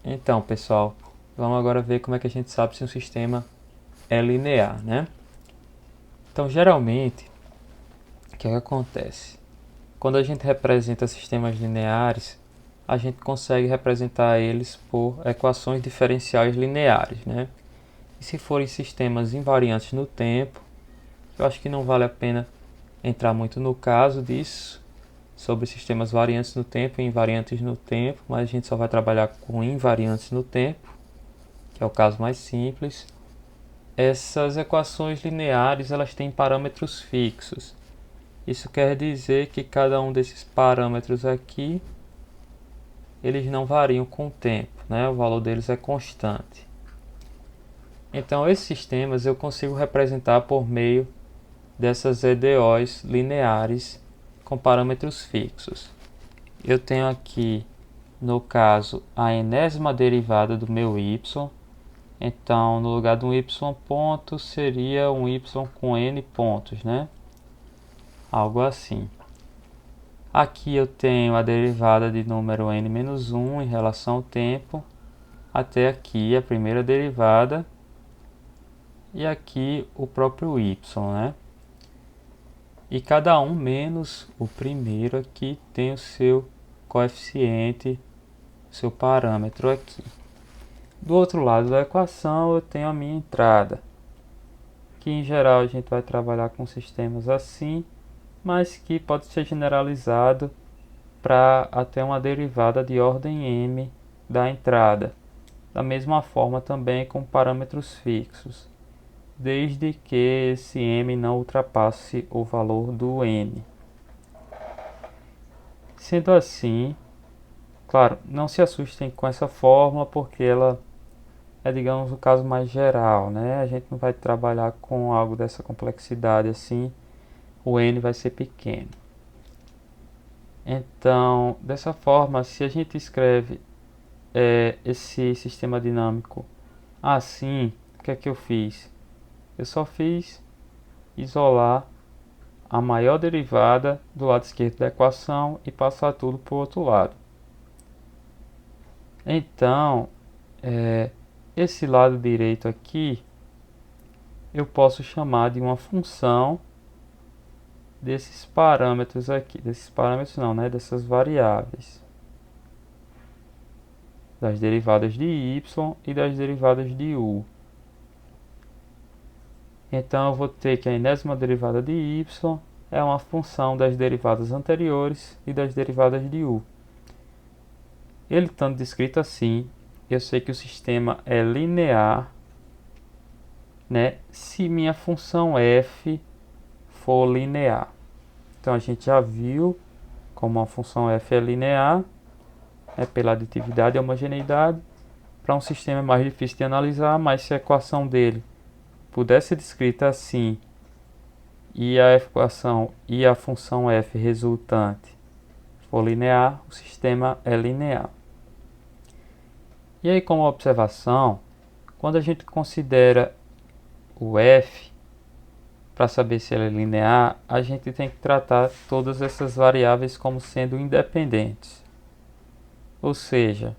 Então, pessoal, vamos agora ver como é que a gente sabe se um sistema é linear, né? Então, geralmente, o que é que acontece? Quando a gente representa sistemas lineares, a gente consegue representar eles por equações diferenciais lineares, né? E se forem sistemas invariantes no tempo, eu acho que não vale a pena entrar muito no caso disso, sobre sistemas variantes no tempo e invariantes no tempo, mas a gente só vai trabalhar com invariantes no tempo, que é o caso mais simples. Essas equações lineares elas têm parâmetros fixos. Isso quer dizer que cada um desses parâmetros aqui eles não variam com o tempo, né? O valor deles é constante. Então esses sistemas eu consigo representar por meio dessas EDOs lineares com parâmetros fixos. Eu tenho aqui, no caso, a enésima derivada do meu y. Então, no lugar de um y ponto, seria um y com n pontos, né? Algo assim. Aqui eu tenho a derivada de número n-1 em relação ao tempo. Até aqui a primeira derivada. E aqui o próprio y, né? E cada um menos o primeiro aqui tem o seu coeficiente, seu parâmetro aqui. Do outro lado da equação eu tenho a minha entrada, que em geral a gente vai trabalhar com sistemas assim, mas que pode ser generalizado para até uma derivada de ordem m da entrada. Da mesma forma também com parâmetros fixos, desde que esse m não ultrapasse o valor do n. Sendo assim, claro, não se assustem com essa fórmula porque ela é, digamos, o caso mais geral, né? A gente não vai trabalhar com algo dessa complexidade assim, o n vai ser pequeno. Então, dessa forma, se a gente escreve esse sistema dinâmico assim, o que é que eu fiz? Eu só fiz isolar a maior derivada do lado esquerdo da equação e passar tudo para o outro lado. Então, esse lado direito aqui eu posso chamar de uma função desses parâmetros aqui, desses parâmetros não, né, dessas variáveis, das derivadas de y e das derivadas de u. Então eu vou ter que a enésima derivada de y é uma função das derivadas anteriores e das derivadas de u. Ele estando descrito assim, eu sei que o sistema é linear, né, se minha função f for linear. Então a gente já viu como a função f é linear, pela aditividade e homogeneidade. Para um sistema é mais difícil de analisar, mas se a equação dele pudesse ser descrita assim e a equação e a função f resultante for linear, o sistema é linear. E aí, como observação, quando a gente considera o f para saber se ele é linear, a gente tem que tratar todas essas variáveis como sendo independentes. Ou seja,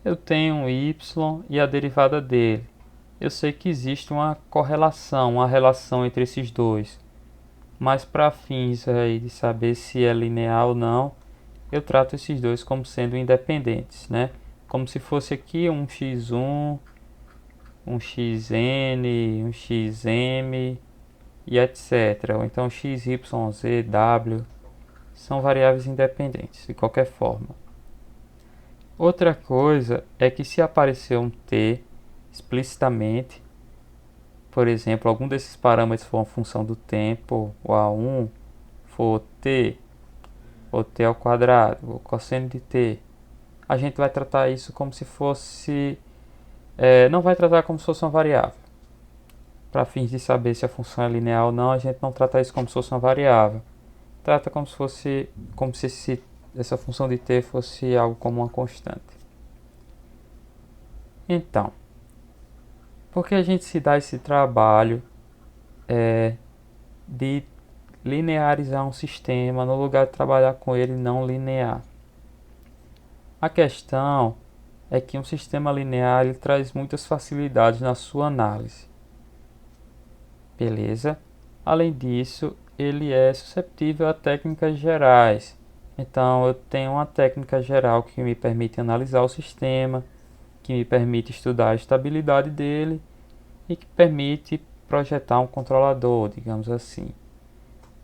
eu tenho um y e a derivada dele. Eu sei que existe uma correlação, uma relação entre esses dois. Mas para fins aí de saber se é linear ou não, eu trato esses dois como sendo independentes, né? Como se fosse aqui um x1, um xn, um xm e etc. Ou então x, y, z, w são variáveis independentes de qualquer forma. Outra coisa é que se aparecer um t explicitamente, por exemplo, algum desses parâmetros for uma função do tempo, o a1 for t, ou t ao quadrado, ou cosseno de t, a gente vai tratar isso como se fosse... não vai tratar como se fosse uma variável. Para fins de saber se a função é linear ou não, a gente não trata isso como se fosse uma variável. Trata como se fosse, como se essa função de t fosse algo como uma constante. Então, por que a gente se dá esse trabalho de linearizar um sistema no lugar de trabalhar com ele não linear? A questão é que um sistema linear ele traz muitas facilidades na sua análise. Beleza? Além disso, ele é susceptível a técnicas gerais. Então, eu tenho uma técnica geral que me permite analisar o sistema, que me permite estudar a estabilidade dele e que permite projetar um controlador, digamos assim.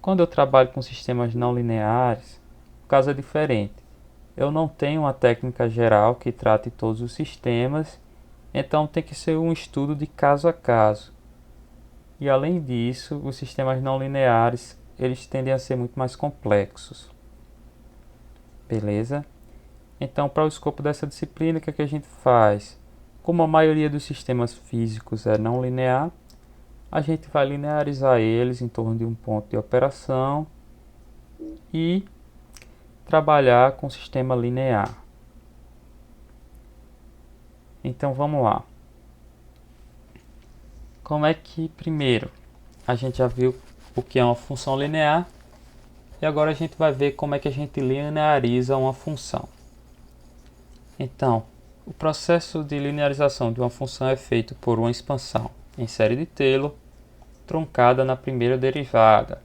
Quando eu trabalho com sistemas não lineares, o caso é diferente. Eu não tenho uma técnica geral que trate todos os sistemas, então tem que ser um estudo de caso a caso. E além disso, os sistemas não lineares, eles tendem a ser muito mais complexos. Beleza? Então, para o escopo dessa disciplina, o que é que a gente faz? Como a maioria dos sistemas físicos é não linear, a gente vai linearizar eles em torno de um ponto de operação e trabalhar com o sistema linear. Então, vamos lá. Como é que, primeiro, a gente já viu o que é uma função linear e agora a gente vai ver como é que a gente lineariza uma função. Então, o processo de linearização de uma função é feito por uma expansão em série de Taylor truncada na primeira derivada.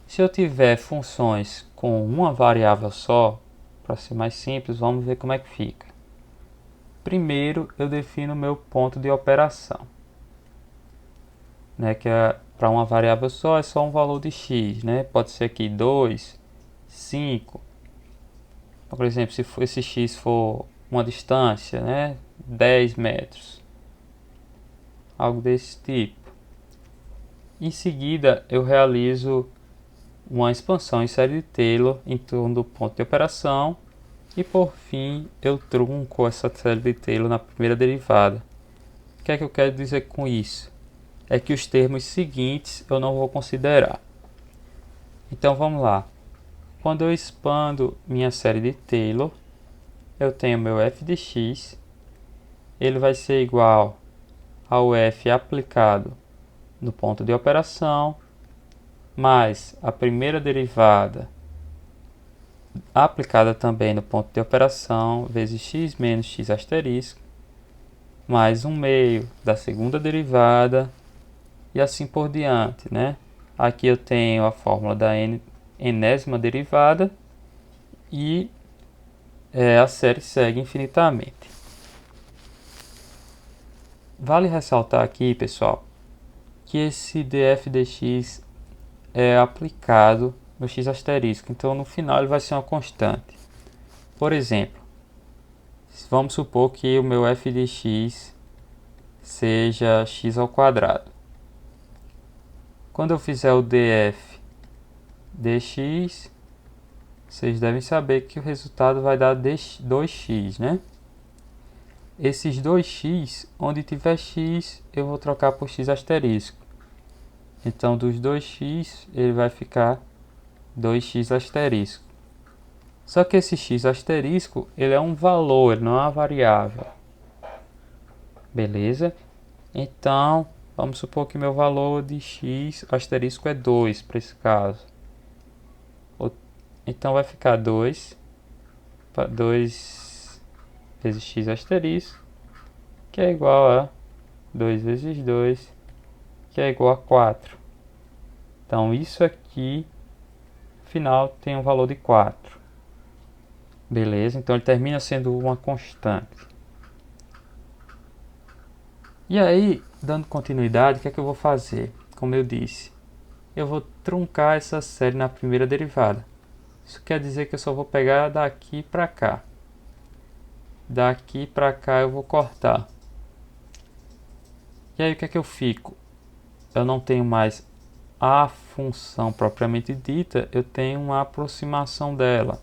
Se eu tiver funções com uma variável só, para ser mais simples, vamos ver como é que fica. Primeiro, eu defino meu ponto de operação, né, que é para uma variável só, é só um valor de x, né? Pode ser aqui 2, 5. Então, por exemplo, se esse x for uma distância, né, 10 metros, algo desse tipo. Em seguida, eu realizo uma expansão em série de Taylor em torno do ponto de operação e, por fim, eu trunco essa série de Taylor na primeira derivada. O que é que eu quero dizer com isso? É que os termos seguintes eu não vou considerar. Então vamos lá. Quando eu expando minha série de Taylor, eu tenho meu f de x, ele vai ser igual ao f aplicado no ponto de operação, mais a primeira derivada aplicada também no ponto de operação, vezes x menos x asterisco, mais 1/2 da segunda derivada, e assim por diante, né? Aqui eu tenho a fórmula da enésima derivada e a série segue infinitamente. Vale ressaltar aqui, pessoal, que esse df dx é aplicado no x asterisco, então no final ele vai ser uma constante. Por exemplo, vamos supor que o meu f de x seja x ao quadrado. Quando eu fizer o df dx, vocês devem saber que o resultado vai dar 2x, né? Esses 2x, onde tiver x, eu vou trocar por x asterisco. Então, dos 2x, ele vai ficar 2x asterisco. Só que esse x asterisco, ele é um valor, ele não é uma variável. Beleza? Então, vamos supor que meu valor de x asterisco é 2 para esse caso. Então vai ficar 2 vezes x asterisco, que é igual a 2 vezes 2, que é igual a 4. Então isso aqui, no final, tem um valor de 4. Beleza? Então ele termina sendo uma constante. E aí, dando continuidade, o que é que eu vou fazer? Como eu disse, eu vou truncar essa série na primeira derivada. Isso quer dizer que eu só vou pegar daqui para cá. Daqui para cá eu vou cortar. E aí o que é que eu fico? Eu não tenho mais a função propriamente dita, eu tenho uma aproximação dela,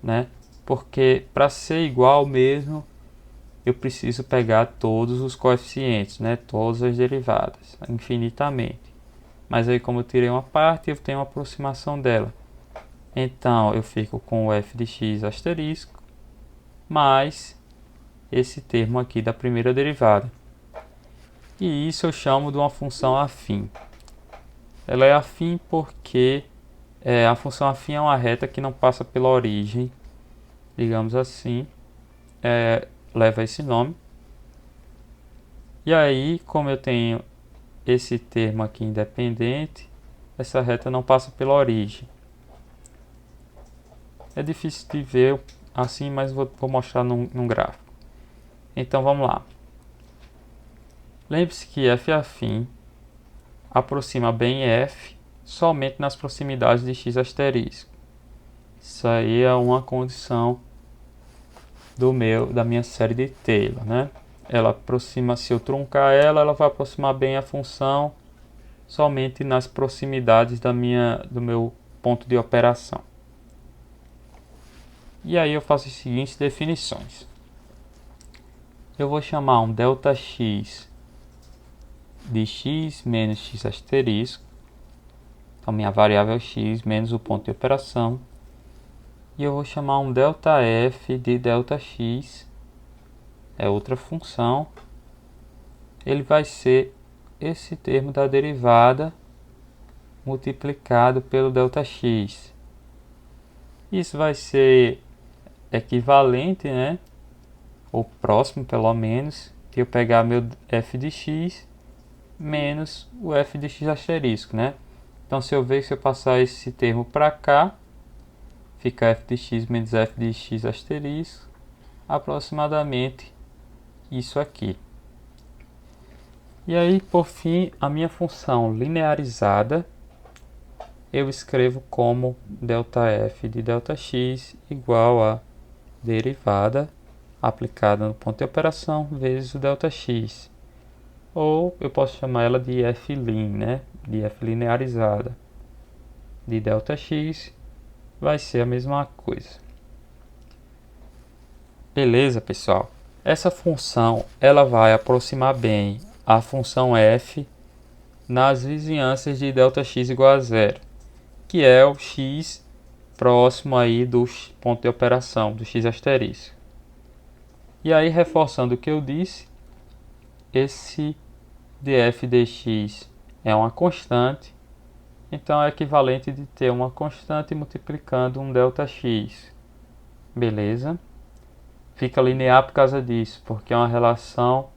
né? Porque para ser igual mesmo, eu preciso pegar todos os coeficientes, né? Todas as derivadas, infinitamente. Mas aí como eu tirei uma parte, eu tenho uma aproximação dela. Então eu fico com o f de x asterisco mais esse termo aqui da primeira derivada. E isso eu chamo de uma função afim. Ela é afim porque a função afim é uma reta que não passa pela origem digamos assim, leva esse nome. E aí, como eu tenho esse termo aqui independente, essa reta não passa pela origem. É difícil de ver assim, mas vou mostrar num gráfico. Então vamos lá. Lembre-se que f afim aproxima bem f somente nas proximidades de x asterisco. Isso aí é uma condição da minha série de Taylor, né? Ela aproxima, se eu truncar ela vai aproximar bem a função somente nas proximidades do meu ponto de operação. E aí eu faço as seguintes definições. Eu vou chamar um ΔX de x menos x asterisco. Então minha variável é x menos o ponto de operação. E eu vou chamar um ΔF de ΔX. É outra função. Ele vai ser esse termo da derivada multiplicado pelo ΔX. Isso vai ser equivalente, né? Ou próximo, pelo menos, de eu pegar meu f de x menos o f de x asterisco, né? Então, se eu passar esse termo para cá, fica f de x menos f de x asterisco, aproximadamente isso aqui. E aí, por fim, a minha função linearizada eu escrevo como ΔF de ΔX igual a derivada aplicada no ponto de operação vezes o ΔX. Ou eu posso chamar ela de F-lin, né? De F linearizada. De ΔX vai ser a mesma coisa. Beleza, pessoal? Essa função ela vai aproximar bem a função f nas vizinhanças de ΔX igual a zero, que é o x próximo aí do ponto de operação, do x asterisco. E aí, reforçando o que eu disse, esse df dx é uma constante, então é equivalente de ter uma constante multiplicando um ΔX. Beleza? Fica linear por causa disso, porque é uma relação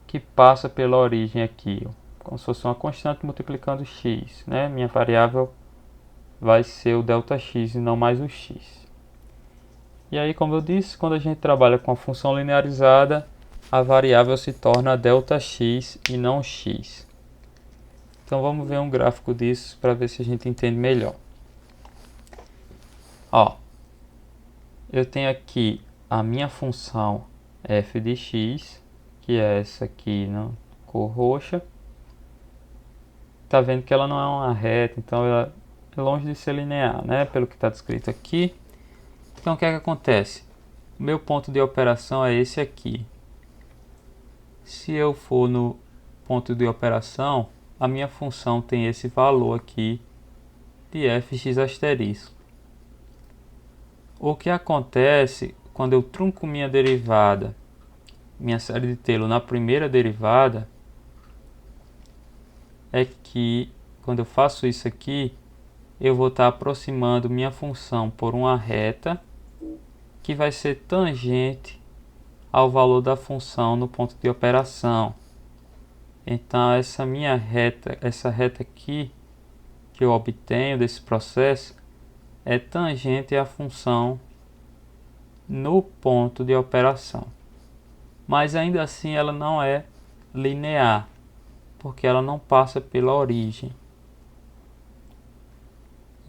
que passa pela origem aqui, como se fosse uma constante multiplicando x, né? Minha variável vai ser o ΔX e não mais o x. E aí, como eu disse, quando a gente trabalha com a função linearizada, a variável se torna ΔX e não x. Então vamos ver um gráfico disso para ver se a gente entende melhor. Ó, eu tenho aqui a minha função f de x, que é essa aqui na cor roxa. Tá vendo que ela não é uma reta, então ela é longe de ser linear, né? Pelo que está descrito aqui. Então o que é que acontece? O meu ponto de operação é esse aqui. Se eu for no ponto de operação, a minha função tem esse valor aqui de fx asterisco. O que acontece quando eu trunco minha derivada, minha série de Taylor na primeira derivada, é que quando eu faço isso aqui, eu vou estar aproximando minha função por uma reta que vai ser tangente ao valor da função no ponto de operação. Então essa minha reta, essa reta aqui que eu obtenho desse processo é tangente à função no ponto de operação. Mas ainda assim ela não é linear, porque ela não passa pela origem.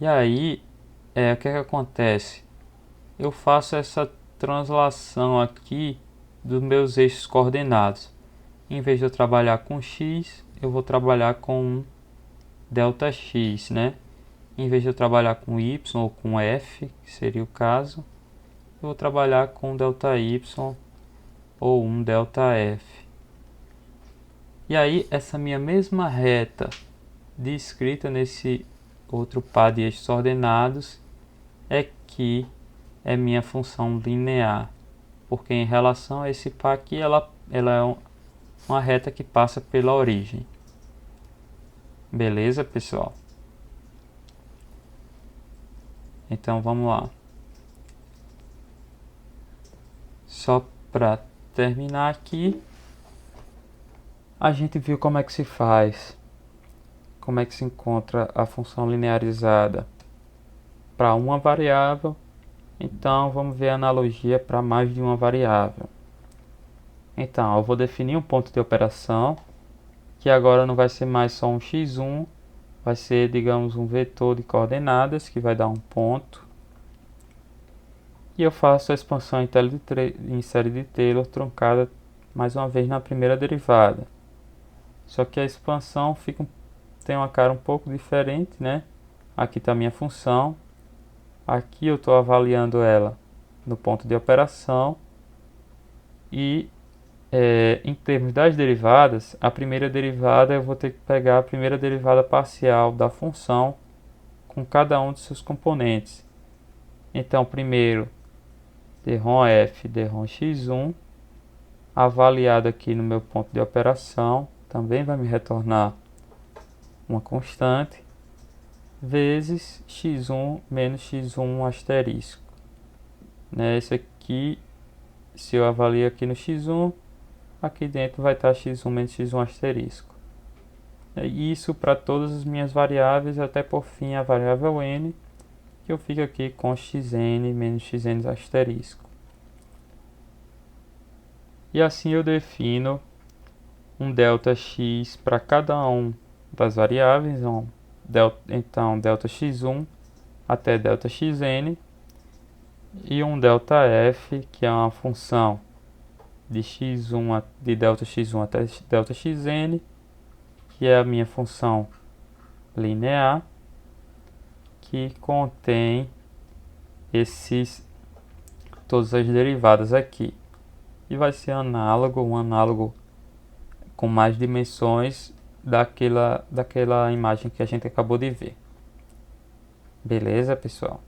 E aí, o que acontece? Eu faço essa translação aqui dos meus eixos coordenados. Em vez de eu trabalhar com x, eu vou trabalhar com um ΔX, né? Em vez de eu trabalhar com y ou com f, que seria o caso, eu vou trabalhar com ΔY ou um ΔF. E aí, essa minha mesma reta descrita nesse outro par de eixos ordenados é que é minha função linear, porque em relação a esse par aqui, ela é uma reta que passa pela origem. Beleza, pessoal? Então vamos lá. só para terminar aqui, a gente viu como é que se faz, como é que se encontra a função linearizada para uma variável. Então vamos ver a analogia para mais de uma variável. Então eu vou definir um ponto de operação, que agora não vai ser mais só um x1, vai ser, digamos, um vetor de coordenadas que vai dar um ponto. E eu faço a expansão em série de Taylor truncada mais uma vez na primeira derivada. Só que a expansão tem uma cara um pouco diferente, né? Aqui está a minha função. Aqui eu estou avaliando ela no ponto de operação. E em termos das derivadas, a primeira derivada eu vou ter que pegar a primeira derivada parcial da função com cada um de seus componentes. Então, primeiro, derrom f, derrom x1, avaliado aqui no meu ponto de operação, também vai me retornar uma constante, vezes x1 menos x1 asterisco. Esse aqui, se eu avalio aqui no x1, aqui dentro vai estar x1 menos x1 asterisco. Isso para todas as minhas variáveis, até por fim a variável n, que eu fico aqui com xn menos xn asterisco. E assim eu defino um ΔX para cada um das variáveis, então ΔX1 até ΔXn, e um ΔF, que é uma função de x1 de ΔX1 até ΔXn, que é a minha função linear, que contém todas as derivadas aqui. E vai ser um análogo com mais dimensões daquela imagem que a gente acabou de ver. Beleza, pessoal?